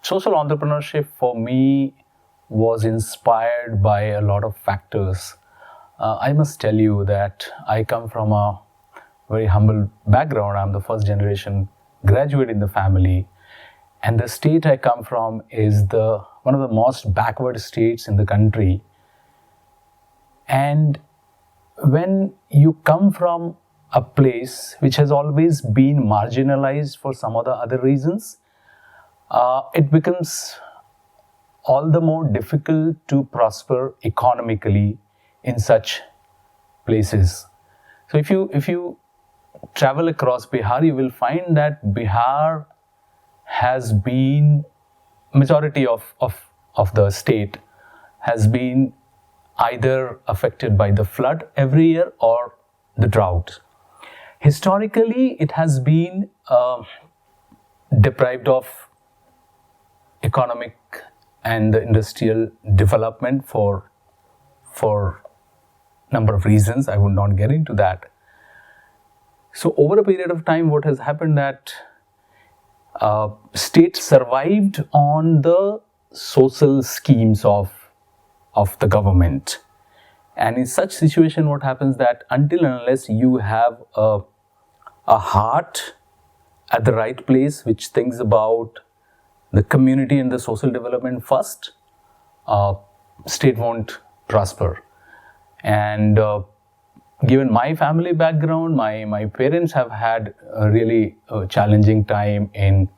Social entrepreneurship for me was inspired by a lot of factors. I must tell you that I come from a very humble background. I'm the first generation graduate in the family, and the state I come from is one of the most backward states in the country. And when you come from a place which has always been marginalized for some of the other reasons, it becomes all the more difficult to prosper economically in such places. So if you travel across Bihar, you will find that Bihar has been, majority of the state has been either affected by the flood every year or the drought. Historically, it has been deprived of economic and the industrial development for number of reasons. I would not get into that. So over a period of time, what has happened that state survived on the social schemes of the government. And in such situation, what happens that until and unless you have a heart at the right place, which thinks about the community and the social development first, state won't prosper. And given my family background, my parents have had a really challenging time in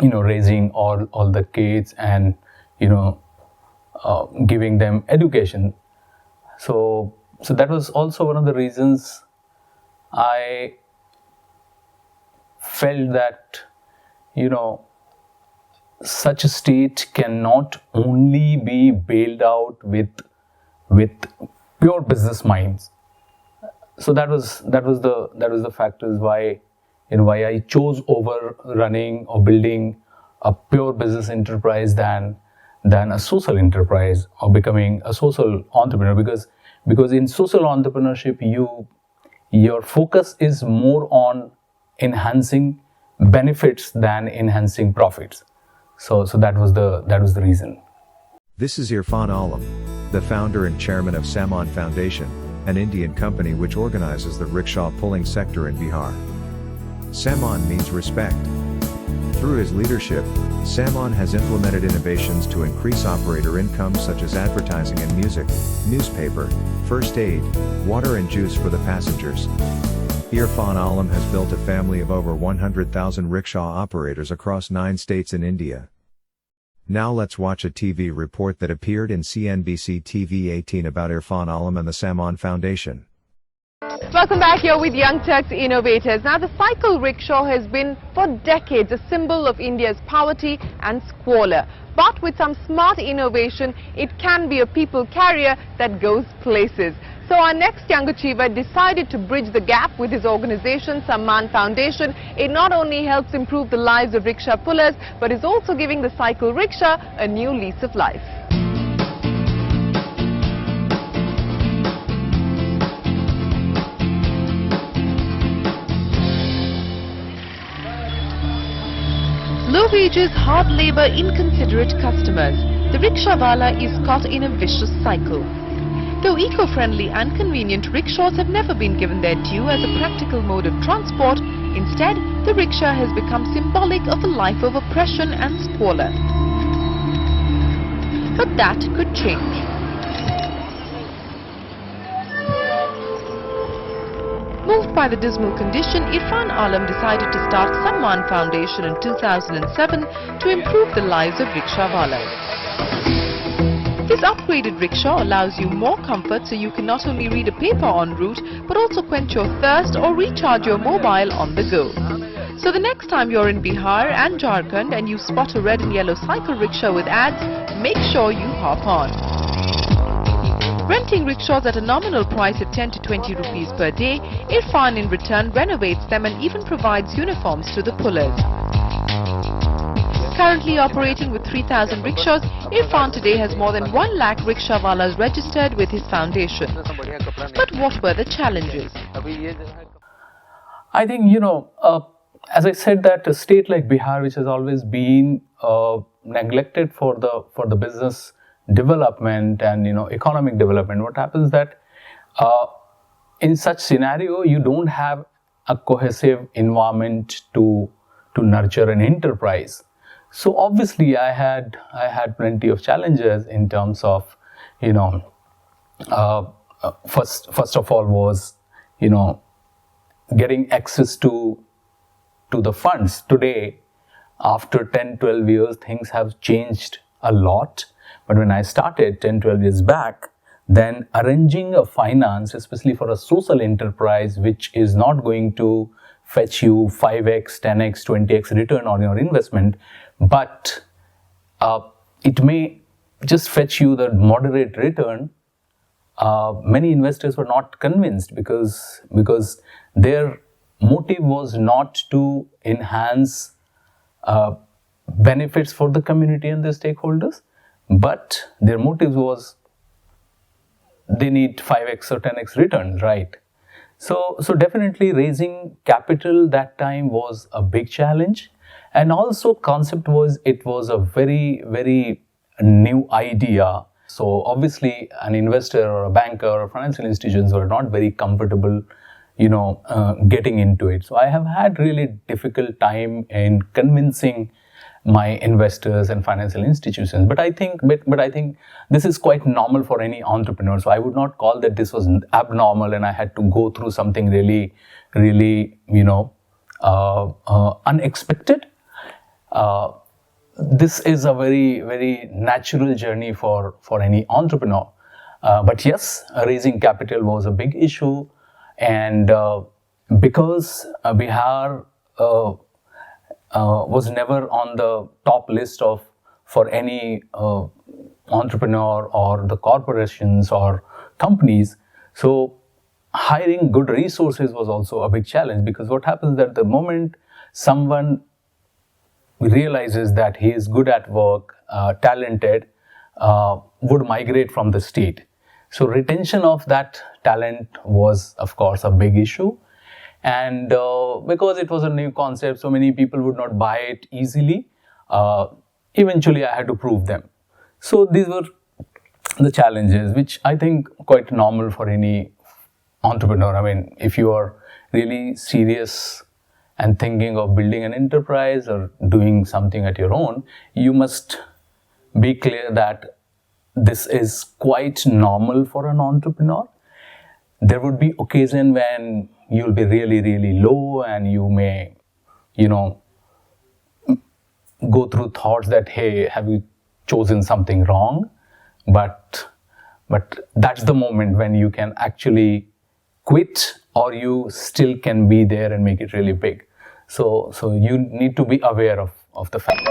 raising all the kids and giving them education. So that was also one of the reasons I felt that such a state cannot only be bailed out with pure business minds. So that was the factors why I chose over running or building a pure business enterprise than a social enterprise or becoming a social entrepreneur, because in social entrepreneurship your focus is more on enhancing benefits than enhancing profits. So that was the reason. This is Irfan Alam, the founder and chairman of SammaaN Foundation, an Indian company which organizes the rickshaw pulling sector in Bihar. SammaaN means respect. Through his leadership, SammaaN has implemented innovations to increase operator income such as advertising and music, newspaper, first aid, water and juice for the passengers. Irfan Alam has built a family of over 100,000 rickshaw operators across 9 states in India. Now let's watch a TV report that appeared in CNBC TV 18 about Irfan Alam and the SammaaN Foundation. Welcome back here with Young Turks Innovators. Now, the cycle rickshaw has been for decades a symbol of India's poverty and squalor. But with some smart innovation, it can be a people carrier that goes places. So our next young achiever decided to bridge the gap with his organization, SammaaN Foundation. It not only helps improve the lives of rickshaw pullers, but is also giving the cycle rickshaw a new lease of life. Low wages, hard labor, inconsiderate customers. The rickshawala is caught in a vicious cycle. Though eco-friendly and convenient, rickshaws have never been given their due as a practical mode of transport. Instead, the rickshaw has become symbolic of a life of oppression and squalor. But that could change. Moved by the dismal condition, Irfan Alam decided to start SammaaN Foundation in 2007 to improve the lives of rickshawalas. This upgraded rickshaw allows you more comfort, so you can not only read a paper en route, but also quench your thirst or recharge your mobile on the go. So the next time you're in Bihar and Jharkhand and you spot a red and yellow cycle rickshaw with ads, make sure you hop on. Renting rickshaws at a nominal price of 10 to 20 rupees per day, Irfan in return renovates them and even provides uniforms to the pullers. Currently operating with 3,000 rickshaws, Irfan today has more than 1 lakh rickshawalas registered with his foundation. But what were the challenges? I think, as I said, that a state like Bihar, which has always been neglected for the business development and economic development, what happens that in such scenario you don't have a cohesive environment to nurture an enterprise. So obviously I had plenty of challenges in terms of first of all was getting access to the funds. Today, after 10-12 years, things have changed a lot. But when I started 10-12 years back, then arranging a finance, especially for a social enterprise, which is not going to fetch you 5x, 10x, 20x return on your investment, but it may just fetch you the moderate return. Many investors were not convinced because their motive was not to enhance benefits for the community and the stakeholders, but their motive was they need 5x or 10x returns, right? So definitely raising capital that time was a big challenge, and also concept was it was a very, very new idea. So obviously an investor or a banker or financial institutions were not very comfortable getting into it. So I have had really difficult time in convincing my investors and financial institutions. But I think this is quite normal for any entrepreneur. So I would not call that this was abnormal and I had to go through something really, really, unexpected. This is a very, very natural journey for any entrepreneur. But yes, raising capital was a big issue. And because Bihar was never on the top list for any entrepreneur or the corporations or companies, so hiring good resources was also a big challenge, because what happens that the moment someone realizes that he is good at work, talented, would migrate from the state. So retention of that talent was, of course, a big issue. And because it was a new concept, so many people would not buy it easily. Eventually, I had to prove them. So these were the challenges, which I think quite normal for any entrepreneur. I mean, if you are really serious and thinking of building an enterprise or doing something at your own, you must be clear that this is quite normal for an entrepreneur. There would be occasion when you'll be really, really low and you may, go through thoughts that, hey, have you chosen something wrong? But that's the moment when you can actually quit, or you still can be there and make it really big. So you need to be aware of the fact.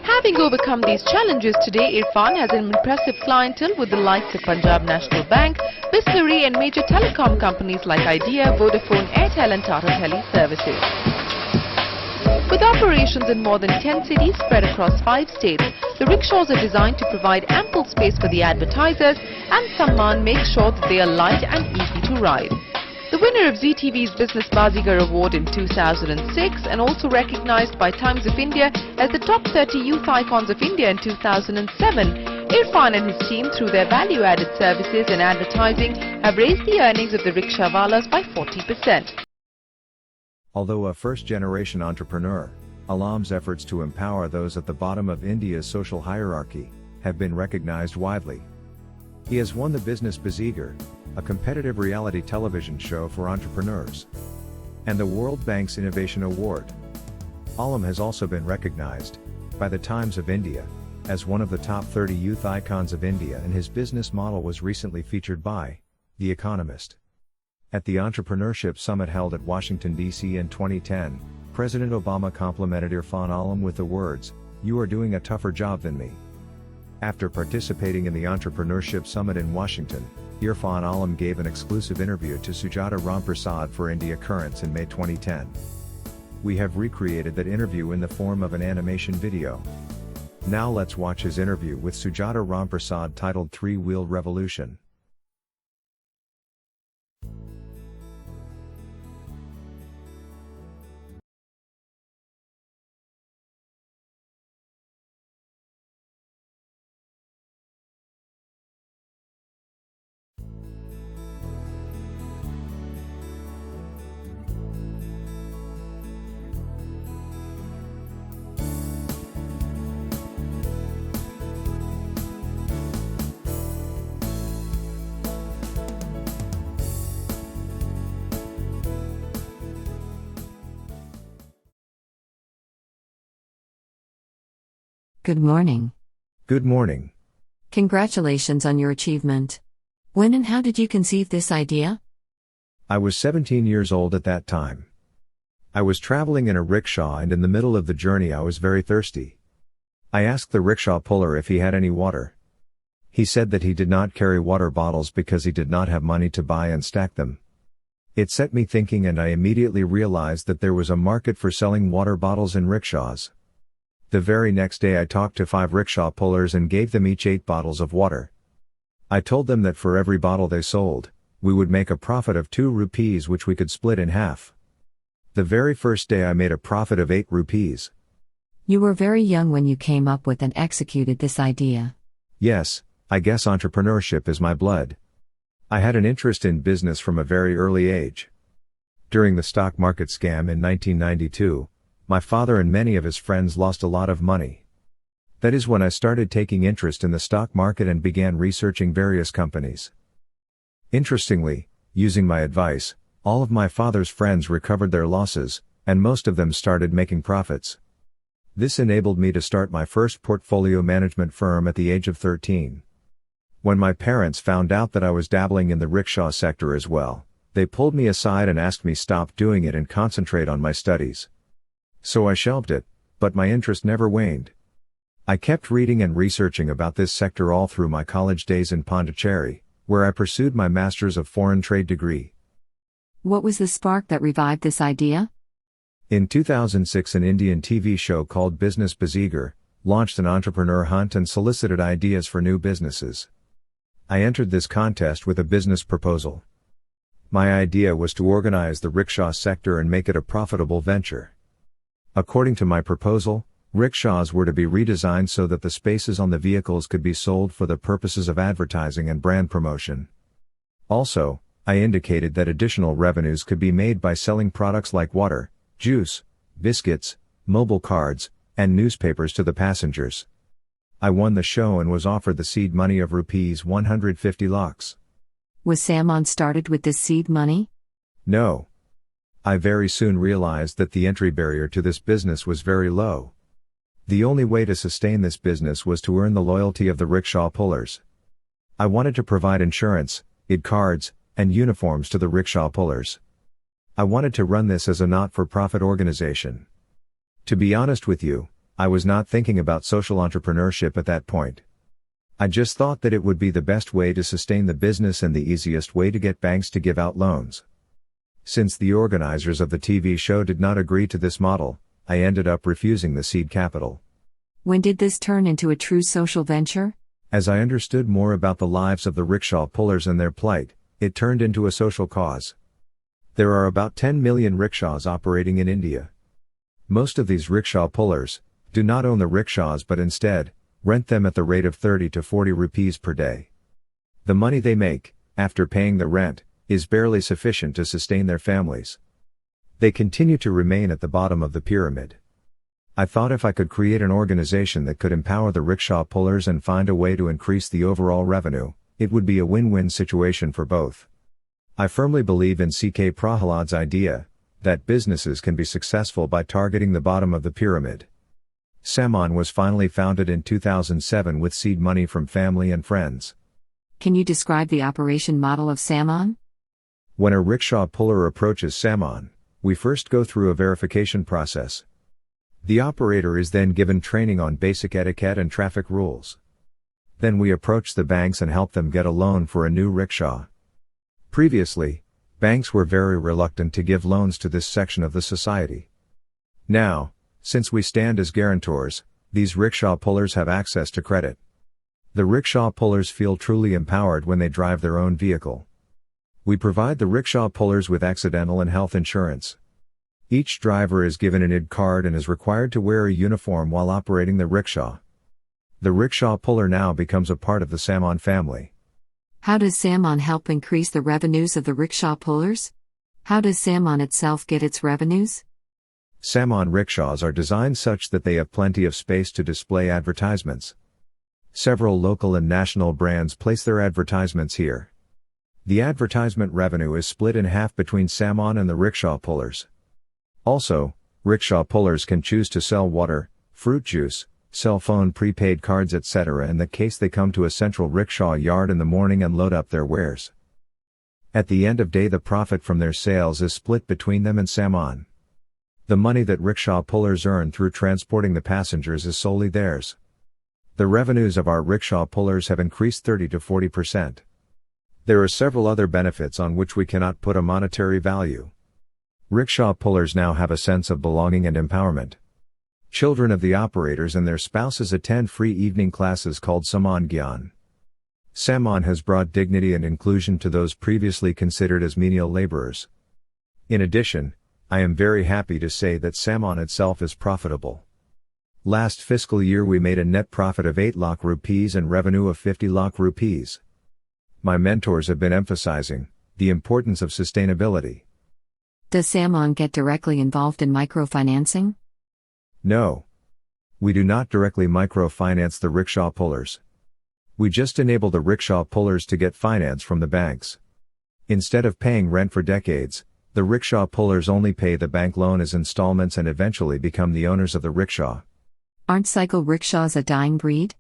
Having overcome these challenges today, Irfan has an impressive clientele with the likes of Punjab National Bank, Bisleri and major telecom companies like Idea, Vodafone, Airtel and Tata Tele Services. With operations in more than 10 cities spread across 5 states, the rickshaws are designed to provide ample space for the advertisers, and SammaaN makes sure that they are light and easy to ride. The winner of ZTV's Business Bazigar Award in 2006 and also recognized by Times of India as the top 30 youth icons of India in 2007, Irfan and his team, through their value-added services and advertising, have raised the earnings of the rickshawalas by 40%. Although a first-generation entrepreneur, Alam's efforts to empower those at the bottom of India's social hierarchy have been recognized widely. He has won the Business Bazigar, a competitive reality television show for entrepreneurs, and the World Bank's Innovation Award. Alam has also been recognized by the Times of India as one of the top 30 youth icons of India, and his business model was recently featured by The Economist. At the Entrepreneurship Summit held at Washington, D.C. in 2010, President Obama complimented Irfan Alam with the words, "You are doing a tougher job than me." After participating in the Entrepreneurship Summit in Washington, Irfan Alam gave an exclusive interview to Sujatha Ramprasad for India Currents in May 2010. We have recreated that interview in the form of an animation video. Now let's watch his interview with Sujatha Ramprasad titled Three-Wheel Revolution. Good morning. Good morning. Congratulations on your achievement. When and how did you conceive this idea? I was 17 years old at that time. I was traveling in a rickshaw, and in the middle of the journey I was very thirsty. I asked the rickshaw puller if he had any water. He said that he did not carry water bottles because he did not have money to buy and stack them. It set me thinking, and I immediately realized that there was a market for selling water bottles in rickshaws. The very next day I talked to 5 rickshaw pullers and gave them each 8 bottles of water. I told them that for every bottle they sold, we would make a profit of 2 rupees, which we could split in half. The very first day I made a profit of 8 rupees. You were very young when you came up with and executed this idea. Yes, I guess entrepreneurship is my blood. I had an interest in business from a very early age. During the stock market scam in 1992, my father and many of his friends lost a lot of money. That is when I started taking interest in the stock market and began researching various companies. Interestingly, using my advice, all of my father's friends recovered their losses, and most of them started making profits. This enabled me to start my first portfolio management firm at the age of 13. When my parents found out that I was dabbling in the rickshaw sector as well, they pulled me aside and asked me stop doing it and concentrate on my studies. So I shelved it, but my interest never waned. I kept reading and researching about this sector all through my college days in Pondicherry, where I pursued my Master's of Foreign Trade degree. What was the spark that revived this idea? In 2006, an Indian TV show called Business Bazigar launched an entrepreneur hunt and solicited ideas for new businesses. I entered this contest with a business proposal. My idea was to organize the rickshaw sector and make it a profitable venture. According to my proposal, rickshaws were to be redesigned so that the spaces on the vehicles could be sold for the purposes of advertising and brand promotion. Also, I indicated that additional revenues could be made by selling products like water, juice, biscuits, mobile cards, and newspapers to the passengers. I won the show and was offered the seed money of rupees 150 lakhs. Was SammaaN started with this seed money? No. I very soon realized that the entry barrier to this business was very low. The only way to sustain this business was to earn the loyalty of the rickshaw pullers. I wanted to provide insurance, ID cards, and uniforms to the rickshaw pullers. I wanted to run this as a not-for-profit organization. To be honest with you, I was not thinking about social entrepreneurship at that point. I just thought that it would be the best way to sustain the business and the easiest way to get banks to give out loans. Since the organizers of the TV show did not agree to this model, I ended up refusing the seed capital. When did this turn into a true social venture? As I understood more about the lives of the rickshaw pullers and their plight, it turned into a social cause. There are about 10 million rickshaws operating in India. Most of these rickshaw pullers do not own the rickshaws but instead rent them at the rate of 30 to 40 rupees per day. The money they make, after paying the rent, is barely sufficient to sustain their families. They continue to remain at the bottom of the pyramid. I thought if I could create an organization that could empower the rickshaw pullers and find a way to increase the overall revenue, it would be a win-win situation for both. I firmly believe in C.K. Prahalad's idea that businesses can be successful by targeting the bottom of the pyramid. SammaaN was finally founded in 2007 with seed money from family and friends. Can you describe the operation model of SammaaN? When a rickshaw puller approaches SammaaN, we first go through a verification process. The operator is then given training on basic etiquette and traffic rules. Then we approach the banks and help them get a loan for a new rickshaw. Previously, banks were very reluctant to give loans to this section of the society. Now, since we stand as guarantors, These rickshaw pullers have access to credit. The rickshaw pullers feel truly empowered when they drive their own vehicle. We provide the rickshaw pullers with accidental and health insurance. Each driver is given an ID card and is required to wear a uniform while operating the rickshaw. The rickshaw puller now becomes a part of the SammaaN family. How does SammaaN help increase the revenues of the rickshaw pullers? How does SammaaN itself get its revenues? SammaaN rickshaws are designed such that they have plenty of space to display advertisements. Several local and national brands place their advertisements here. The advertisement revenue is split in half between SammaaN and the rickshaw pullers. Also, rickshaw pullers can choose to sell water, fruit juice, cell phone prepaid cards etc. in the case they come to a central rickshaw yard in the morning and load up their wares. At the end of day the profit from their sales is split between them and SammaaN. The money that rickshaw pullers earn through transporting the passengers is solely theirs. The revenues of our rickshaw pullers have increased 30 to 40%. There are several other benefits on which we cannot put a monetary value. Rickshaw pullers now have a sense of belonging and empowerment. Children of the operators and their spouses attend free evening classes called SammaaN. SammaaN has brought dignity and inclusion to those previously considered as menial laborers. In addition, I am very happy to say that SammaaN itself is profitable. Last fiscal year we made a net profit of 8 lakh rupees and revenue of 50 lakh rupees. My mentors have been emphasizing the importance of sustainability. Does SammaaN get directly involved in microfinancing? No. We do not directly microfinance the rickshaw pullers. We just enable the rickshaw pullers to get finance from the banks. Instead of paying rent for decades, the rickshaw pullers only pay the bank loan as installments and eventually become the owners of the rickshaw. Aren't cycle rickshaws a dying breed?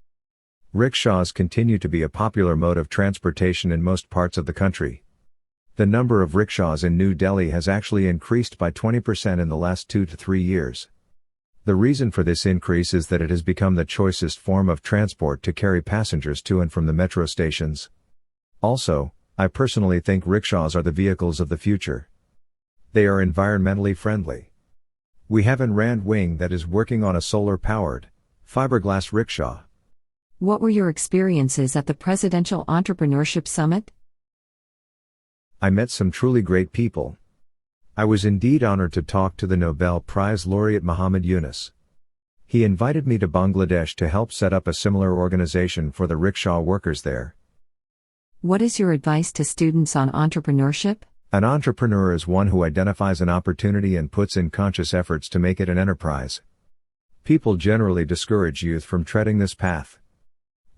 Rickshaws continue to be a popular mode of transportation in most parts of the country. The number of rickshaws in New Delhi has actually increased by 20% in the last 2 to 3 years. The reason for this increase is that it has become the choicest form of transport to carry passengers to and from the metro stations. Also, I personally think rickshaws are the vehicles of the future. They are environmentally friendly. We have an Rand wing that is working on a solar-powered, fiberglass rickshaw. What were your experiences at the Presidential Entrepreneurship Summit? I met some truly great people. I was indeed honored to talk to the Nobel Prize laureate Muhammad Yunus. He invited me to Bangladesh to help set up a similar organization for the rickshaw workers there. What is your advice to students on entrepreneurship? An entrepreneur is one who identifies an opportunity and puts in conscious efforts to make it an enterprise. People generally discourage youth from treading this path.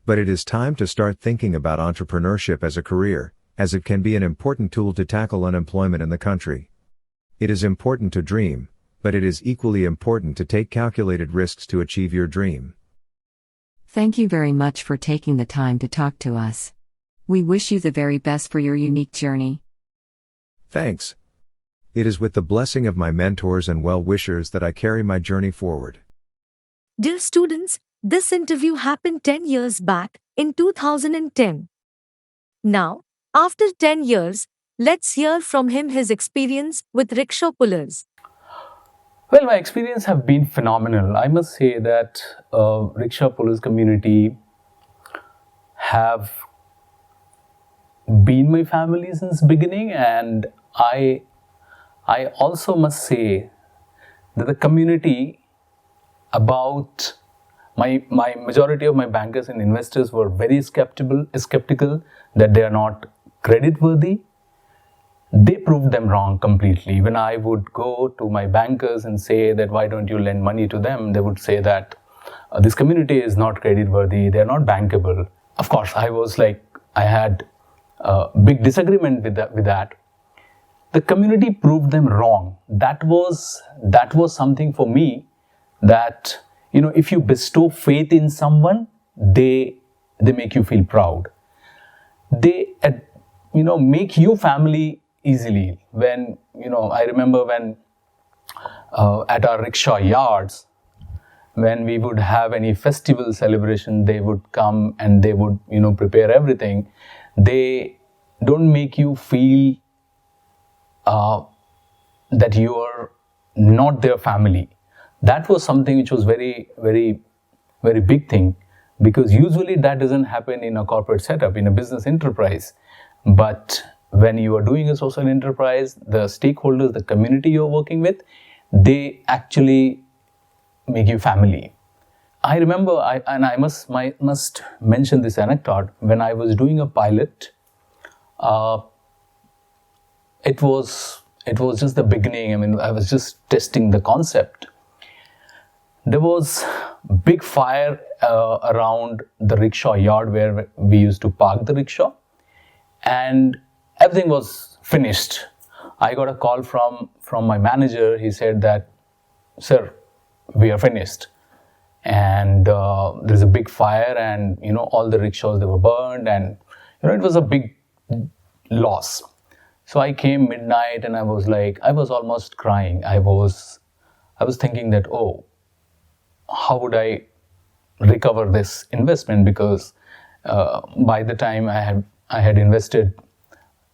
But it is time to start thinking about entrepreneurship as a career, as it can be an important tool to tackle unemployment in the country. It is important to dream, but it is equally important to take calculated risks to achieve your dream. Thank you very much for taking the time to talk to us. We wish you the very best for your unique journey. Thanks. It is with the blessing of my mentors and well-wishers that I carry my journey forward. Dear students, this interview happened 10 years back, in 2010. Now, after 10 years, let's hear from him his experience with rickshaw pullers. Well, my experience have been phenomenal. I must say that rickshaw pullers community have been my family since beginning, and I also must say that the community about my majority of my bankers and investors were very skeptical that they are not credit worthy. They proved them wrong completely. When I would go to my bankers and say that why don't you lend money to them, they would say that this community is not credit worthy, they are not bankable. Of course, I had a big disagreement with that. The community proved them wrong. That was something for me, that if you bestow faith in someone, they make you feel proud. They make you family easily. When I remember when at our rickshaw yards, when we would have any festival celebration, they would come and they would prepare everything. They don't make you feel that you are not their family. That was something which was very, very very big thing, because usually that doesn't happen in a corporate setup, in a business enterprise. But when you are doing a social enterprise, the stakeholders, the community you're working with, they actually make you family. I remember, I must mention this anecdote. When I was doing a pilot, it was just the beginning. I mean, I was just testing the concept. There was big fire around the rickshaw yard where we used to park the rickshaw, and everything was finished. I got a call from my manager. He said that, "Sir, we are finished, and there's a big fire, and all the rickshaws, they were burned, and it was a big loss." So I came midnight, and I was almost crying. I was thinking that, oh, how would I recover this investment? Because by the time I had invested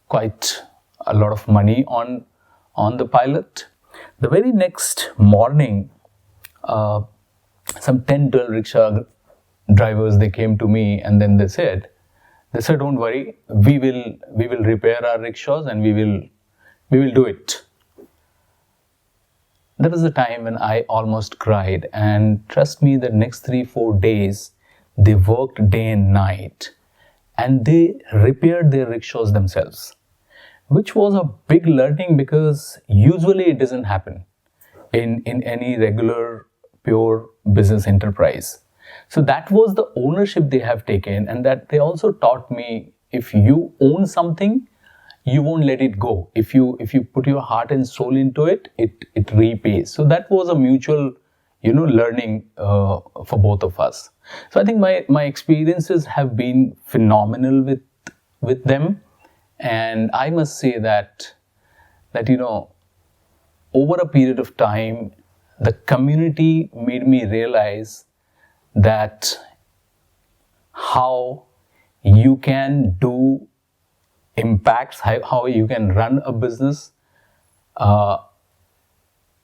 quite a lot of money on the pilot. The very next morning, some 10-12 rickshaw drivers, they came to me, and then they said, "Don't worry, we will repair our rickshaws, and we will do it." That was the time when I almost cried, and trust me, the next 3-4 days, they worked day and night, and they repaired their rickshaws themselves, which was a big learning, because usually it doesn't happen in any regular pure business enterprise. So that was the ownership they have taken, and that they also taught me, if you own something, you won't let it go. If you put your heart and soul into it, it repays. So that was a mutual learning for both of us. So I think my experiences have been phenomenal with them, and I must say that over a period of time, the community made me realize that how you can do impacts, how you can run a business,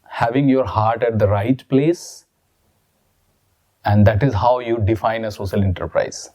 having your heart at the right place, and that is how you define a social enterprise.